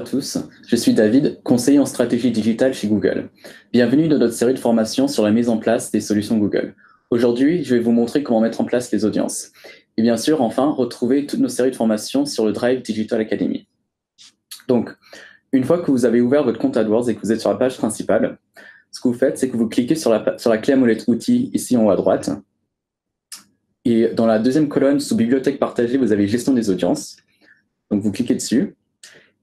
tous, je suis David, conseiller en stratégie digitale chez Google. Bienvenue dans notre série de formations sur la mise en place des solutions Google. Aujourd'hui, je vais vous montrer comment mettre en place les audiences. Et bien sûr, enfin, retrouver toutes nos séries de formations sur le Drive Digital Academy. Donc, une fois que vous avez ouvert votre compte AdWords et que vous êtes sur la page principale, ce que vous faites, c'est que vous cliquez sur la clé à molette outils ici en haut à droite. Et dans la deuxième colonne, sous bibliothèque partagée, vous avez gestion des audiences. Donc, vous cliquez dessus.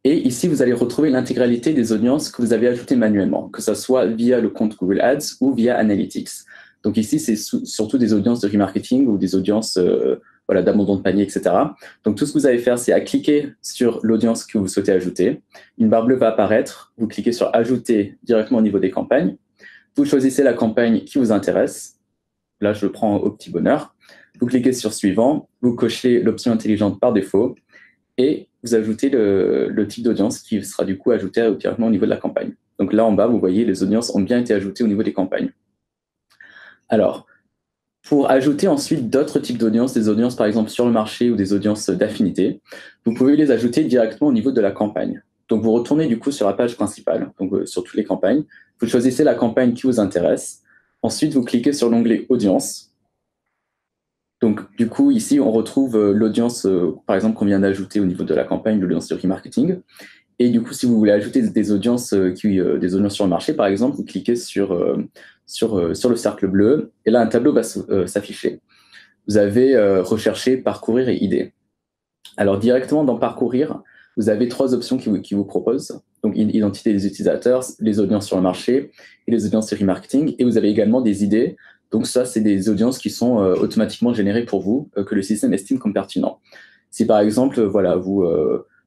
Et ici, vous allez retrouver l'intégralité des audiences que vous avez ajoutées manuellement, que ce soit via le compte Google Ads ou via Analytics. Donc ici, c'est surtout des audiences de remarketing ou des audiences d'abandon de panier, etc. Donc tout ce que vous allez faire, c'est à cliquer sur l'audience que vous souhaitez ajouter. Une barre bleue va apparaître. Vous cliquez sur Ajouter directement au niveau des campagnes. Vous choisissez la campagne qui vous intéresse. Là, je le prends au petit bonheur. Vous cliquez sur Suivant. Vous cochez l'option intelligente par défaut. Et vous ajoutez le type d'audience qui sera du coup ajouté directement au niveau de la campagne. Donc là en bas, vous voyez, les audiences ont bien été ajoutées au niveau des campagnes. Alors, pour ajouter ensuite d'autres types d'audiences, des audiences par exemple sur le marché ou des audiences d'affinité, vous pouvez les ajouter directement au niveau de la campagne. Donc vous retournez du coup sur la page principale, donc sur toutes les campagnes. Vous choisissez la campagne qui vous intéresse. Ensuite, vous cliquez sur l'onglet Audience. Donc, du coup, ici, on retrouve l'audience, par exemple, qu'on vient d'ajouter au niveau de la campagne, l'audience de remarketing. Et du coup, si vous voulez ajouter des audiences, des audiences sur le marché, par exemple, vous cliquez sur le cercle bleu, et là, un tableau va s'afficher. Vous avez Rechercher, Parcourir et Idées. Alors, directement dans Parcourir, vous avez trois options qui vous proposent. Donc, identité des utilisateurs, les audiences sur le marché et les audiences de remarketing. Et vous avez également des idées. Donc ça, c'est des audiences qui sont automatiquement générées pour vous, que le système estime comme pertinent. Si par exemple, vous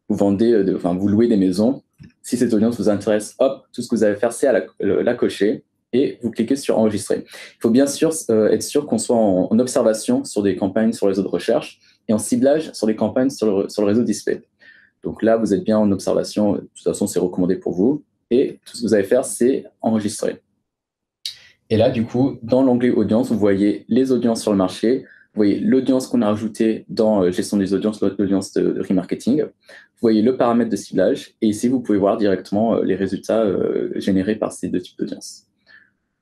vendez, vous louez des maisons, si cette audience vous intéresse, hop, tout ce que vous allez faire, c'est à la cocher et vous cliquez sur Enregistrer. Il faut bien sûr être sûr qu'on soit en observation sur des campagnes sur le réseau de recherche et en ciblage sur des campagnes sur le réseau display. Donc là, vous êtes bien en observation, de toute façon, c'est recommandé pour vous. Et tout ce que vous allez faire, c'est enregistrer. Et là, du coup, dans l'onglet audience, vous voyez les audiences sur le marché, vous voyez l'audience qu'on a ajoutée dans gestion des audiences, l'audience de remarketing, vous voyez le paramètre de ciblage, et ici, vous pouvez voir directement les résultats générés par ces deux types d'audience.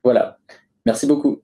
Voilà, merci beaucoup.